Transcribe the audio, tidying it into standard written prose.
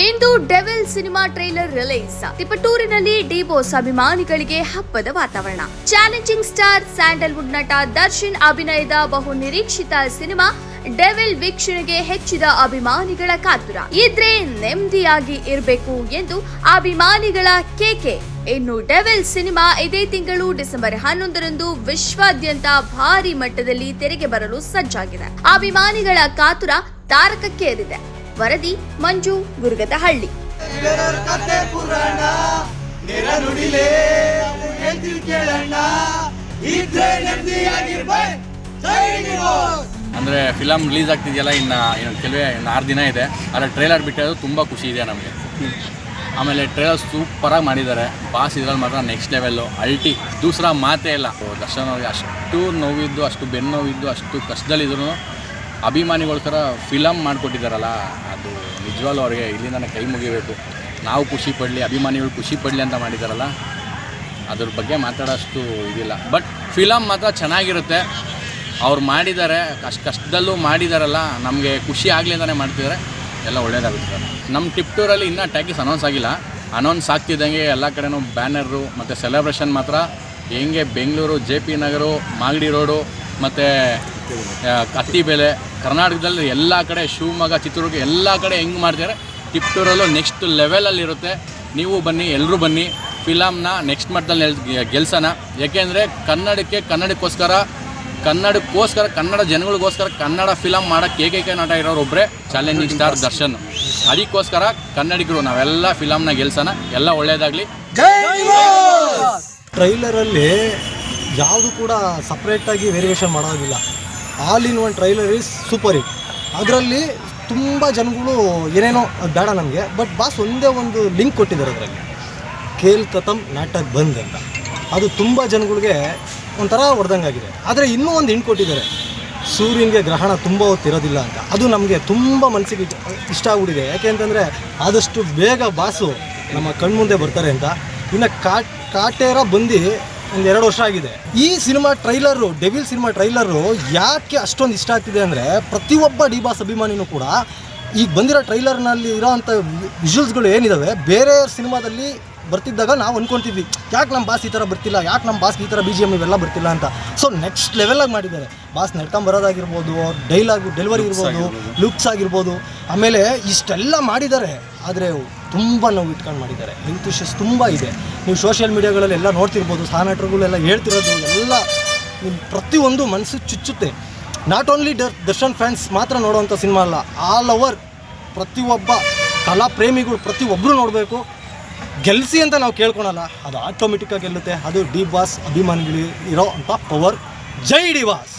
ಇಂದು devil cinema trailer release. ತಿಪಟೂರಿನಲ್ಲಿ D boss ಅಭಿಮಾನಿಗಳಿಗೆ ಹಬ್ಬದ ವಾತಾವರಣ. ಚಾಲೆಂಜಿಂಗ್ ಸ್ಟಾರ್ ಸ್ಯಾಂಡಲ್ವುಡ್ ನಟ ದರ್ಶನ್ ಅಭಿನಯದ ಬಹು ನಿರೀಕ್ಷಿತ ಸಿನಿಮಾ ಡೆವಿಲ್ ವೀಕ್ಷಣೆಗೆ ಹೆಚ್ಚಿದ ಅಭಿಮಾನಿಗಳ ಕಾತುರ. ಇದ್ರೆ ನೆಮ್ಮದಿಯಾಗಿ ಇರಬೇಕು ಎಂದು ಅಭಿಮಾನಿಗಳ ಕೇಕೆ. ಇನ್ನು ಡೆವಿಲ್ ಸಿನಿಮಾ ಇದೇ ತಿಂಗಳು ಡಿಸೆಂಬರ್ 11ರಂದು ವಿಶ್ವಾದ್ಯಂತ ಭಾರಿ ಮಟ್ಟದಲ್ಲಿ ತೆರೆಗೆ ಬರಲು ಸಜ್ಜಾಗಿದೆ. ಅಭಿಮಾನಿಗಳ ಕಾತುರ ತಾರಕಕ್ಕೇರಿದೆ. ವರದಿ ಮಂಜು ಗುರುಗದಹಳ್ಳಿ. ಅಂದರೆ ಫಿಲಮ್ ರಿಲೀಸ್ ಆಗ್ತಿದೆಯಲ್ಲ, ಇನ್ನು ಕೆಲವೇ 6 ದಿನ ಇದೆ. ಆದರೆ ಟ್ರೈಲರ್ ಬಿಟ್ಟದ್ದು ತುಂಬ ಖುಷಿ ಇದೆ ನಮಗೆ. ಆಮೇಲೆ ಟ್ರೈಲರ್ ಸೂಪರಾಗಿ ಮಾಡಿದ್ದಾರೆ. ಬಾಸ್ ಇದ್ರಲ್ಲಿ ಮಾತ್ರ ನೆಕ್ಸ್ಟ್ ಲೆವೆಲ್ಲು, ಅಲ್ಟಿ, ದೂಸರ ಮಾತೇ ಇಲ್ಲ. ದರ್ಶನ್ ಅವ್ರಿಗೆ ಅಷ್ಟು ನೋವಿದ್ದು, ಅಷ್ಟು ಬೆನ್ನು ನೋವಿದ್ದು, ಅಷ್ಟು ಕಷ್ಟದಲ್ಲಿದ್ರು ಅಭಿಮಾನಿಗೋಸ್ಕರ ಫಿಲಮ್ ಮಾಡಿಕೊಟ್ಟಿದ್ದಾರಲ್ಲ, ಅದು ನಿಜವಾಗ್ಲೂ ಅವ್ರಿಗೆ ಇಲ್ಲಿಂದನೇ ಕೈ ಮುಗಿಬೇಕು. ನಾವು ಖುಷಿ ಪಡಲಿ, ಅಭಿಮಾನಿಗಳು ಖುಷಿ ಪಡಲಿ ಅಂತ ಮಾಡಿದ್ದಾರಲ್ಲ, ಅದ್ರ ಬಗ್ಗೆ ಮಾತಾಡೋಷ್ಟು ಇದಿಲ್ಲ. ಬಟ್ ಫಿಲಮ್ ಮಾತ್ರ ಚೆನ್ನಾಗಿರುತ್ತೆ. ಅವ್ರು ಮಾಡಿದ್ದಾರೆ, ಕಷ್ಟದಲ್ಲೂ ಮಾಡಿದಾರಲ್ಲ, ನಮಗೆ ಖುಷಿ ಆಗಲಿ ಅಂತಲೇ ಮಾಡ್ತಿದ್ದಾರೆ. ಎಲ್ಲ ಒಳ್ಳೇದಾಗುತ್ತೆ. ನಮ್ಮ ಟಿಪ್ಟೂರಲ್ಲಿ ಇನ್ನೂ ಟ್ಯಾಕಿಸ್ ಅನೌನ್ಸ್ ಆಗಿಲ್ಲ. ಅನೌನ್ಸ್ ಆಗ್ತಿದ್ದಂಗೆ ಎಲ್ಲ ಕಡೆನೂ ಬ್ಯಾನರು ಮತ್ತು ಸೆಲೆಬ್ರೇಷನ್ ಮಾತ್ರ ಹೆಂಗೆ ಬೆಂಗಳೂರು, JP ನಗರ, ಮಾಗಡಿ ರೋಡು ಮತ್ತು ಅತ್ತಿಬೇಲೆ, ಕರ್ನಾಟಕದಲ್ಲಿ ಎಲ್ಲ ಕಡೆ, ಶಿವಮೊಗ್ಗ, ಚಿತ್ರದುರ್ಗ ಎಲ್ಲ ಕಡೆ ಹೆಂಗೆ ಮಾಡ್ತಿದ್ದಾರೆ, ಟಿಪ್ಟೂರಲ್ಲೂ ನೆಕ್ಸ್ಟ್ ಲೆವೆಲಲ್ಲಿರುತ್ತೆ. ನೀವು ಬನ್ನಿ, ಎಲ್ಲರೂ ಬನ್ನಿ, ಫಿಲಮ್ನ ನೆಕ್ಸ್ಟ್ ಮಟ್ಟದಲ್ಲಿ ಗೆಲ್ಸೋಣ. ಏಕೆಂದರೆ ಕನ್ನಡಕ್ಕೋಸ್ಕರ ಕನ್ನಡ ಜನಗಳಿಗೋಸ್ಕರ ಕನ್ನಡ ಫಿಲಮ್ ಮಾಡೋಕ್ಕೆ ಏಕೈಕ ನಟ ಇರೋರೊಬ್ಬರೇ ಚಾಲೆಂಜಿಂಗ್ ಸ್ಟಾರ್ ದರ್ಶನ್. ಅದಕ್ಕೋಸ್ಕರ ಕನ್ನಡಿಗರು ನಾವೆಲ್ಲ ಫಿಲಮ್ನ ಗೆಲ್ಸೋಣ. ಎಲ್ಲ ಒಳ್ಳೆಯದಾಗಲಿ. ಟ್ರೈಲರಲ್ಲಿ ಯಾವುದು ಕೂಡ ಸಪ್ರೇಟಾಗಿ ವೇರಿಯೇಷನ್ ಮಾಡೋದಿಲ್ಲ. All in one trailer is super hit. ಅದರಲ್ಲಿ ತುಂಬ ಜನಗಳು ಏನೇನೋ ಅದು ಬೇಡ ನಮಗೆ, ಬಟ್ ಬಾಸ್ ಒಂದೇ ಒಂದು ಲಿಂಕ್ ಕೊಟ್ಟಿದ್ದಾರೆ ಅದರಲ್ಲಿ, ಖೇಲ್ ಖತಮ್ ನಾಟಕ ಬಂದ್ ಅಂತ. ಅದು ತುಂಬ ಜನಗಳಿಗೆ ಒಂಥರ ಹೊಡೆದಂಗಾಗಿದೆ. ಆದರೆ ಇನ್ನೂ ಒಂದು ಹಿಂಟ್ ಕೊಟ್ಟಿದ್ದಾರೆ, ಸೂರ್ಯನಿಗೆ ಗ್ರಹಣ ತುಂಬ ಹೊತ್ತಿರೋದಿಲ್ಲ ಅಂತ. ಅದು ನಮಗೆ ತುಂಬ ಮನಸ್ಸಿಗೆ ಇಷ್ಟ ಆಗ್ಬಿಟ್ಟಿದೆ. ಯಾಕೆ ಅಂತಂದರೆ ಆದಷ್ಟು ಬೇಗ ಬಾಸು ನಮ್ಮ ಕಣ್ಮುಂದೆ ಬರ್ತಾರೆ ಅಂತ. ಇನ್ನು ಕಾಟೇರ ಬಂದು ಒಂದು 2 ವರ್ಷ ಆಗಿದೆ. ಈ cinema trailer, devil cinema trailer ಯಾಕೆ ಅಷ್ಟೊಂದು ಇಷ್ಟ ಆಗ್ತಿದೆ ಅಂದರೆ, ಪ್ರತಿಯೊಬ್ಬ ಡಿ ಬಾಸ್ ಅಭಿಮಾನಿನೂ ಕೂಡ ಈಗ ಬಂದಿರೋ ಟ್ರೈಲರ್ನಲ್ಲಿ ಇರೋವಂಥ ವಿಜುವಲ್ಸ್ಗಳು ಏನಿದ್ದಾವೆ ಬೇರೆ ಸಿನಿಮಾದಲ್ಲಿ ಬರ್ತಿದ್ದಾಗ ನಾವು ಅಂದ್ಕೊತಿದ್ವಿ, ಯಾಕೆ ನಮ್ಮ ಬಾಸ್ ಈ ಥರ ಬರ್ತಿಲ್ಲ, ಯಾಕೆ ನಮ್ಮ ಬಾಸ್ಗೆ ಈ ಥರ BGM ಇವೆಲ್ಲ ಬರ್ತಿಲ್ಲ ಅಂತ. ಸೊ ನೆಕ್ಸ್ಟ್ ಲೆವೆಲಾಗಿ ಮಾಡಿದ್ದಾರೆ. ಬಾಸ್ ನಡ್ಕೊಂಬರೋದಾಗಿರ್ಬೋದು, ಡೆಲಿವರಿ ಇರ್ಬೋದು, ಲುಕ್ಸ್ ಆಗಿರ್ಬೋದು, ಆಮೇಲೆ ಇಷ್ಟೆಲ್ಲ ಮಾಡಿದ್ದಾರೆ. ಆದರೆ ತುಂಬ ನೋವು ಇಟ್ಕೊಂಡು ಮಾಡಿದ್ದಾರೆ. ಹೆಲ್ತ್ ಇಶ್ಯೂಸ್ ತುಂಬ ಇದೆ. ನೀವು ಸೋಷಿಯಲ್ ಮೀಡಿಯಾಗಳಲ್ಲಿ ಎಲ್ಲ ನೋಡ್ತಿರ್ಬೋದು, ಸಹನಟರುಗಳೆಲ್ಲ ಹೇಳ್ತಿರೋದು ಎಲ್ಲ ನಿಮ್ಮ ಪ್ರತಿಯೊಂದು ಮನಸ್ಸು ಚುಚ್ಚುತ್ತೆ. ನಾಟ್ ಓನ್ಲಿ ದರ್ಶನ್ ಫ್ಯಾನ್ಸ್ ಮಾತ್ರ ನೋಡುವಂಥ ಸಿನಿಮಾ ಅಲ್ಲ, ಆಲ್ ಓವರ್ ಪ್ರತಿಯೊಬ್ಬ ಕಲಾ ಪ್ರೇಮಿಗಳು ಪ್ರತಿಯೊಬ್ಬರು ನೋಡಬೇಕು. ಗೆಲ್ಲಿಸಿ ಅಂತ ನಾವು ಕೇಳ್ಕೊಳಲ್ಲ, ಅದು ಆಟೋಮೆಟಿಕ್ಕಾಗಿ ಗೆಲ್ಲುತ್ತೆ. ಅದು ಡಿ ಬಾಸ್ ಅಭಿಮಾನಿಗಳು ಇರೋ ಅಂಥ ಪವರ್. ಜೈ ಡಿ ಬಾಸ್.